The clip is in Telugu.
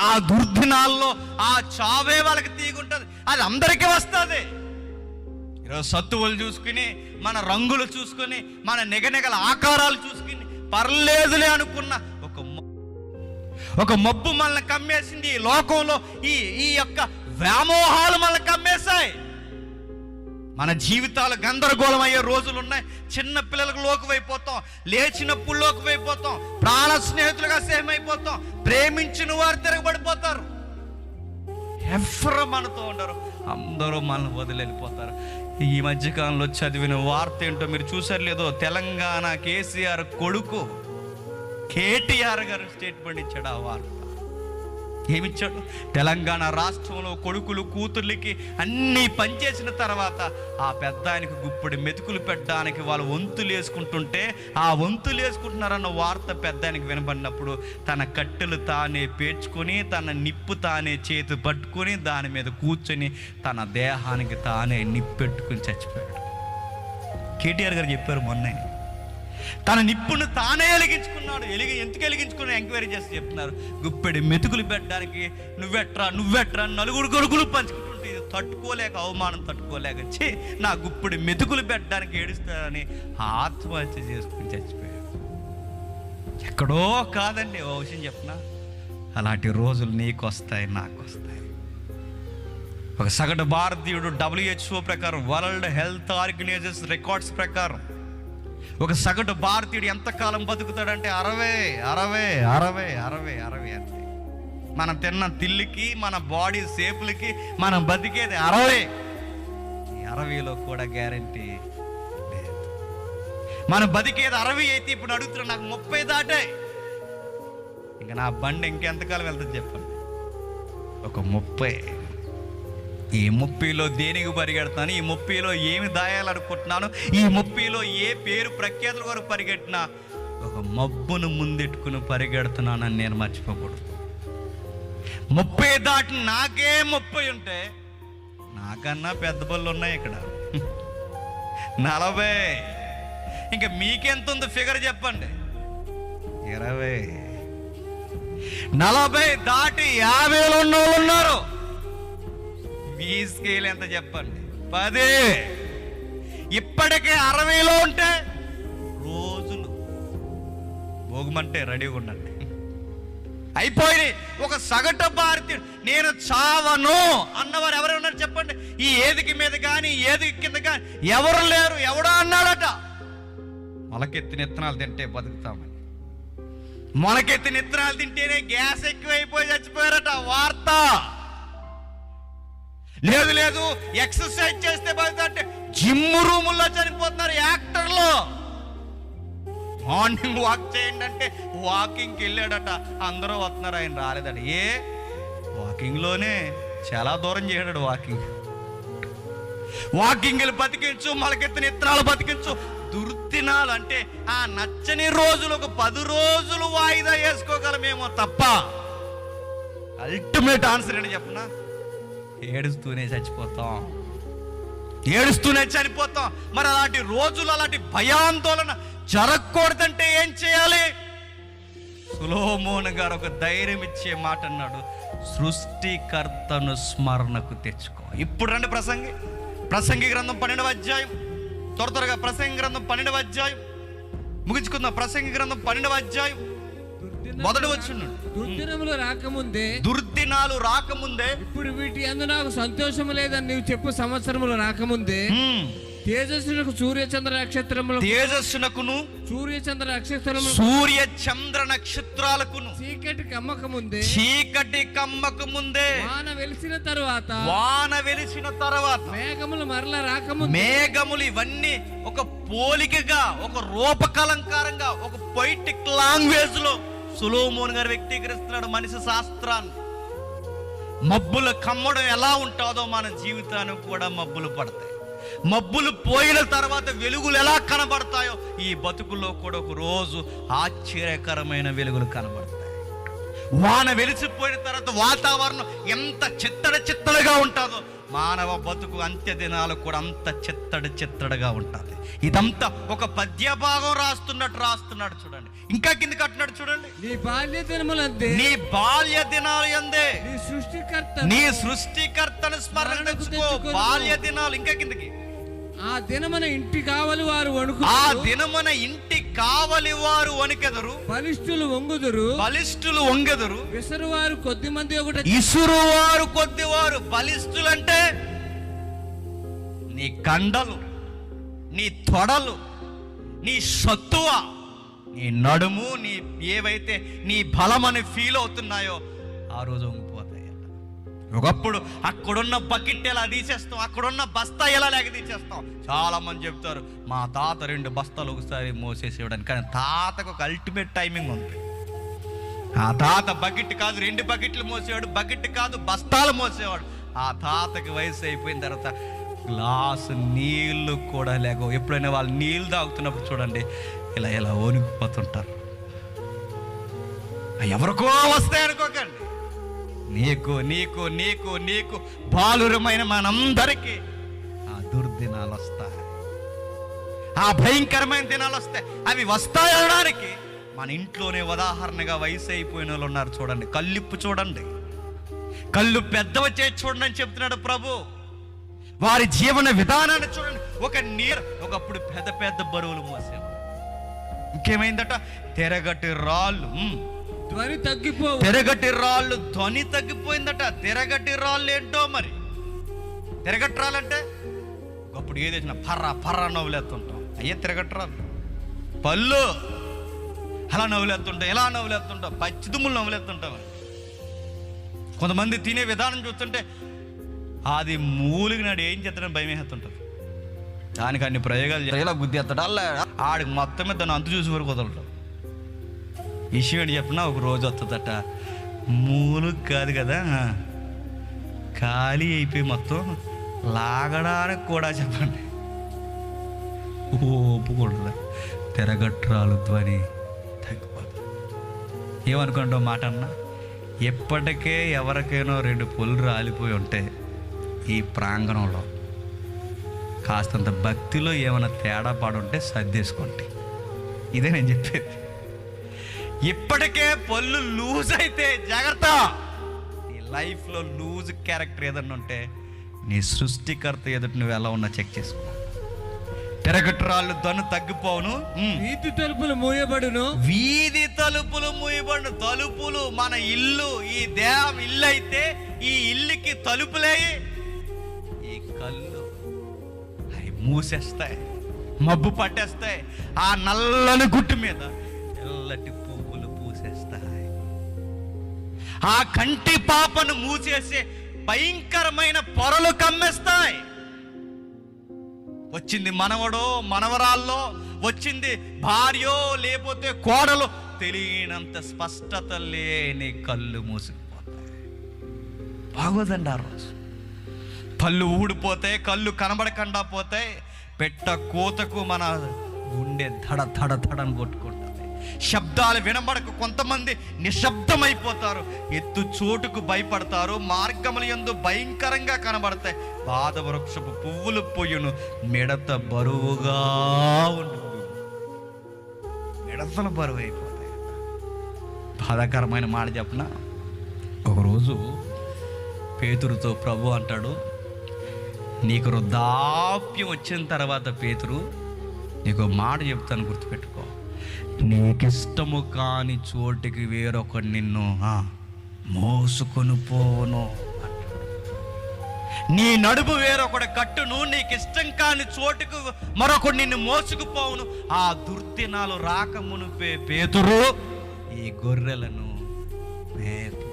ఆ దుర్దినాల్లో ఆ చావే వాళ్ళకి తీగుంటుంది. అది అందరికీ వస్తుంది. ఈరోజు సత్తువులు చూసుకుని, మన రంగులు చూసుకొని, మన నెగనెగల ఆకారాలు చూసుకుని పర్లేదులే అనుకున్న ఒక మబ్బు మనల్ని కమ్మేసింది. ఈ లోకంలో ఈ యొక్క వ్యామోహాలు మనల్ని కమ్మేశాయి. మన జీవితాలు గందరగోళం అయ్యే రోజులు ఉన్నాయి. చిన్న పిల్లలకు లోకువైపోతాం, లేచినప్పుడు లోకువైపోతాం, ప్రాణ స్నేహితులుగా సేమైపోతాం, ప్రేమించిన వారు తిరగబడిపోతారు. ఎవరు మనతో ఉండరు, అందరూ మనల్ని వదిలిపోతారు. ఈ మధ్యకాలంలో చదివిన వార్త ఏంటో మీరు చూసారు లేదో, తెలంగాణ కేసీఆర్ కొడుకు కేటీఆర్ గారు స్టేట్మెంట్ ఇచ్చాడు. ఆ వార్త ఏమిచ్చాడు? తెలంగాణ రాష్ట్రంలో కొడుకులు కూతుర్లకి అన్నీ పనిచేసిన తర్వాత ఆ పెద్ద ఆయనకు గుప్పడి మెతుకులు పెట్టడానికి వాళ్ళు వంతులు వేసుకుంటుంటే, ఆ వంతులు వేసుకుంటున్నారన్న వార్త పెద్ద ఆయనకి వినబడినప్పుడు తన కట్టెలు తానే పేర్చుకొని, తన నిప్పు తానే చేతి పట్టుకొని దాని మీద కూర్చొని తన దేహానికి తానే నిప్పెట్టుకుని చచ్చిపోయాడు. కేటీఆర్ గారు చెప్పారు మొన్నే, తన నిప్పును తానే వెలిగించుకున్నాడు. ఎందుకు వెలిగించుకుని ఎంక్వైరీ చేసి చెప్తున్నారు. గుప్పెడి మెతుకులు పెట్టడానికి నువ్వెట్రా నలుగురు కొడుకులు పంచుకుంటుంటే ఇది తట్టుకోలేక, అవమానం తట్టుకోలేక, నా గుప్పెడి మెతుకులు పెట్టడానికి ఏడుస్తారని ఆత్మహత్య చేసుకుని చచ్చిపోయాడు. ఎక్కడో కాదండి. ఓ విషయం చెప్పనా, అలాంటి రోజులు నీకు వస్తాయి, నాకు వస్తాయి. ఒక సగటు భారతీయుడు WHO ప్రకారం, వరల్డ్ హెల్త్ ఆర్గనైజేషన్ రికార్డ్స్ ప్రకారం ఒక సగటు భారతీయుడు ఎంతకాలం బతుకుతాడంటే 60 అంటే. మనం తిన్న తిల్లికి, మన బాడీ షేపులకి మనం బతికేది 60. ఈ 60లో కూడా గ్యారంటీ లేదు. మనం బతికేది 60 అయితే ఇప్పుడు అడుగుతున్నా, నాకు 30 దాటాయి, ఇంకా నా బండి ఇంకెంతకాలం వెళ్తుంది చెప్పండి? ఒక 30. ఈ 30లో దేనికి పరిగెడతాను, ఈ 30లో ఏమి దాయాలనుకుంటున్నాను, ఈ 30లో ఏ పేరు ప్రఖ్యాతుల వరకు పరిగెట్టినా ఒక మబ్బును ముందెట్టుకుని పరిగెడుతున్నానని నేను మర్చిపోకూడదు. 30 దాటి నాకే 30 ఉంటే, నాకన్నా పెద్ద బళ్ళు ఉన్నాయి ఇక్కడ 40. ఇంకా మీకెంత ఉంది ఫిగర్ చెప్పండి? 20. 40 దాటి 50లో ఉన్న వాళ్ళు ఉన్నారు. మీ స్కేల్ ఎంత చెప్పండి? 10. ఇప్పటికే 60లో ఉంటే రోజులు భోగమంటే రెడీగా ఉండండి. అయిపోయి ఒక సగటు భారతీయుడు నేను చావను అన్నవారు ఎవరు ఉన్నారు చెప్పండి? ఈ ఏదికి మీద కానీ ఏదికి కింద కానీ ఎవరు లేరు. ఎవడో అన్నాడట, మొలకెత్తిన ఇత్తనాలు తింటే బతుకుతామని. మొలకెత్తిన ఇత్తనాలు తింటేనే గ్యాస్ ఎక్కువైపోయి చచ్చిపోయారట వార్త. లేదు ఎక్సర్సైజ్ చేస్తే బతుకుతారంటే జిమ్ రూముల్లో చనిపోతున్నారు యాక్టర్లు. మార్నింగ్ వాక్ చేయండి అంటే వాకింగ్కి వెళ్ళాడట, అందరూ వస్తున్నారు, ఆయన రాలేదట. వాకింగ్లోనే చాలా దూరం చేయడాడు. వాకింగ్లు బతికించు, మొలకెత్తిన ఇత్తనాలు బతికించు. దుర్దినాలు అంటే ఆ నచ్చని రోజులు ఒక 10 రోజులు వాయిదా వేసుకోగలమేమో తప్ప అల్టిమేట్ ఆన్సర్ ఏంటి చెప్పనా? ఏడుస్తూనే చనిపోతాం. మరి అలాంటి రోజులు, అలాంటి భయాందోళన జరగకూడదంటే ఏం చేయాలి? సొలొమోను గారు ఒక ధైర్యం ఇచ్చే మాట అన్నాడు, సృష్టికర్తను స్మరణకు తెచ్చుకో. ఇప్పుడు రండి ప్రసంగి గ్రంథం 12వ అధ్యాయం, త్వరగా ప్రసంగి గ్రంథం 12వ అధ్యాయం ముగించుకుందాం. ప్రసంగి గ్రంథం 12వ అధ్యాయం మొదటి వచనం. దుర్దినాలు రాకముందే ఇప్పుడు వీటి యందు నాకు సంతోషము లేదని నీవు చెప్పు సంవత్సరములు రాకముందే తేజస్సునకు సూర్య చంద్ర నక్షత్రాలకు చీకటి కమ్మక ముందే వాన వెలిసిన తరువాత మేఘములు మరల రాకముందే. మేఘములు ఇవన్నీ ఒక పోలికగా, ఒక రూపకలంకారంగా, ఒక పొయిటిక్ లాంగ్వేజ్ లో సొలొమోను గారు వ్యక్తీకరిస్తున్నాడు మనిషి శాస్త్రాన్ని. మబ్బులు కమ్మడం ఎలా ఉంటుందో మన జీవితానికి కూడా మబ్బులు పడతాయి. మబ్బులు పోయిన తర్వాత వెలుగులు ఎలా కనబడతాయో ఈ బతుకుల్లో కూడా ఒక రోజు ఆశ్చర్యకరమైన వెలుగులు కనబడతాయి. వాన వెలిసిపోయిన తర్వాత వాతావరణం ఎంత చిత్తడిగా ఉంటుందో మానవ బతుకు అంత్య దినాలు కూడా అంత చిత్తడిగా ఉంటుంది. ఇదంతా ఒక పద్య భాగం రాస్తున్నాడు చూడండి. ఇంకా కిందకి అంటున్నాడు చూడండి, నీ బాల్య దినములందే, నీ బాల్య దినాలు యందే నీ సృష్టికర్తను స్మరణ తెచ్చుకో. బాల్య దినాలు. ఇంకా కిందకి, ఆ దినమున ఇంటి కావలి వారు వణుకు, ఆ దినమున ఇంటి కావలి వారు వణికెదరు, బలిష్ఠులు వంగెదరు, విసరువారు కొద్దిమంది ఒకటి, ఇసురువారు కొద్దివారు. బలిష్ఠులంటే నీ కండలు, నీ తొడలు, నీ సత్తువ, నీ నడుము, నీ ఏవైతే నీ బలమని ఫీల్ అవుతున్నాయో ఆ రోజు వంగిపోతాయి. ఒకప్పుడు అక్కడున్న బకెట్ ఎలా తీసేస్తాం, అక్కడున్న బస్తా ఎలా లేక తీసేస్తాం. చాలా మంది చెప్తారు, మా తాత 2 బస్తాలు ఒకసారి మోసేసేవాడని. కానీ తాతకు ఒక అల్టిమేట్ టైమింగ్ ఉంది. ఆ తాత బకెట్ కాదు 2 బకెట్లు మోసేవాడు, బకెట్ కాదు బస్తాలు మోసేవాడు. ఆ తాతకి వయసు అయిపోయిన తర్వాత గ్లాసు నీళ్లు కూడా లేక, ఎప్పుడైనా వాళ్ళు నీళ్ళు తాగుతున్నప్పుడు చూడండి ఇలా వణికిపోతుంటారు. ఎవరికో వస్తాయి అనుకోకండి, నీకు నీకు నీకు నీకు బాలురమైన మనందరికీ ఆ దుర్దినాలు వస్తాయి, ఆ భయంకరమైన దినాలు వస్తాయి. అవి వస్తాయి అనడానికి మన ఇంట్లోనే ఉదాహరణగా వయసు అయిపోయిన వాళ్ళు ఉన్నారు చూడండి. కళ్ళిప్పు చూడండి, కళ్ళు పెద్దవి చేసి చూడండి అని చెప్తున్నాడు ప్రభు. వారి జీవన విధానాన్ని చూడండి. ఒకప్పుడు పెద్ద పెద్ద బరువులు మోసేవారు. ఇంకేమైందట, తెరగటి రాళ్ళు ధ్వని తగ్గిపోయిందట. తెరగటి రాళ్ళు ఏంటో మరి. తెరగటి రాళ్ళు అంటే ఒకప్పుడు ఏదైనా పర్ర నవ్వులేస్తుంటాం, అయ్యే తిరగటి రాళ్ళు. పళ్ళు అలా నవ్వులేస్తుంటాం, ఎలా నవ్వులేస్తుంటాం, పచ్చి దుమ్ములు నవ్వులేస్తుంటాం. కొంతమంది తినే విధానం చూస్తుంటే అది మూలికి నాడు ఏం చేస్తాడని భయం వేస్తుంటారు. దానికి అన్ని ప్రయోగాలు ఇలా బుద్ధి ఎత్తాడు. అలా ఆడికి మొత్తం మీద దాన్ని అంతు చూసి వరకు వదలటం. విషయం ఏంటి చెప్పినా ఒక రోజు వస్తుందట, మూలుగు కాదు కదా, ఖాళీ అయిపోయి మొత్తం లాగడానికి కూడా చెప్పండి ఒప్పుకూడదు. తెరగట్రాలు ధ్వని తగ్గిపోతుంది. ఏమనుకుంటావు మాట అన్నా, ఎప్పటికే ఎవరికైనా 2 పొలు రాలిపోయి ఉంటే ఈ ప్రాంగణంలో కాస్తంత భక్తిలో ఏమైనా తేడా పాడుంటే సర్దేసుకోండి. ఇదే నేను చెప్పేది. ఇప్పటికే పళ్ళు లూజ్ అయితే జాగ్రత్త. నీ లైఫ్లో లూజ్ క్యారెక్టర్ ఏదన్నా ఉంటే నీ సృష్టికర్త ఎదుటి నువ్వు ఎలా ఉన్నా చెక్ చేసుకో. తెరగట్రాళ్ళు ధ్వని తగ్గిపోవును, వీధి తలుపులు మూయబడును. తలుపులు మన ఇల్లు, ఈ దేహం ఇల్లు అయితే ఈ ఇల్లుకి తలుపులే ఈ కళ్ళు అవి మూసేస్తాయి, మబ్బు పట్టేస్తాయి. ఆ నల్లని గుట్టు మీద తెల్లటి పువ్వులు పూసేస్తాయి. ఆ కంటి పాపను మూసేసే భయంకరమైన పొరలు కమ్మేస్తాయి. వచ్చింది మనవడో మనవరాల్లో, వచ్చింది భార్యో లేకపోతే కోడలు, తెలియనంత స్పష్టత లేని కళ్ళు మూసుకుపోతాయి. బాగోదండి ఆ రోజు. పళ్ళు ఊడిపోతాయి, కళ్ళు కనబడకుండా పోతాయి. పెట్ట కోతకు మన గుండె ధడని కొట్టుకుంటుంది. శబ్దాలు వినబడక కొంతమంది నిశ్శబ్దమైపోతారు. ఎత్తు చోటుకు భయపడతారు. మార్గముల యందు భయంకరంగా కనబడతాయి. బాధ వృక్షపు పువ్వులు పొయ్యును, మిడత బరువుగా ఉంటుంది. మిడతలు బరువు అయిపోతాయి. బాధాకరమైన మాట చెప్పిన, ఒకరోజు పేతురుతో ప్రభు అంటాడు, నీకు వృద్ధాప్యం వచ్చిన తర్వాత పేతురు, నీకు మాట చెప్తాను గుర్తుపెట్టుకో, నీకిష్టము కాని చోటికి వేరొకడు నిన్ను మోసుకొని పోవును. నీ నడుపు వేరొకడు కట్టును, నీకు ఇష్టం కాని చోటుకు మరొకడు నిన్ను మోసుకుపోవును. ఆ దుర్దినాలు రాకమునుపే పేతురు ఈ గొర్రెలను మేపు.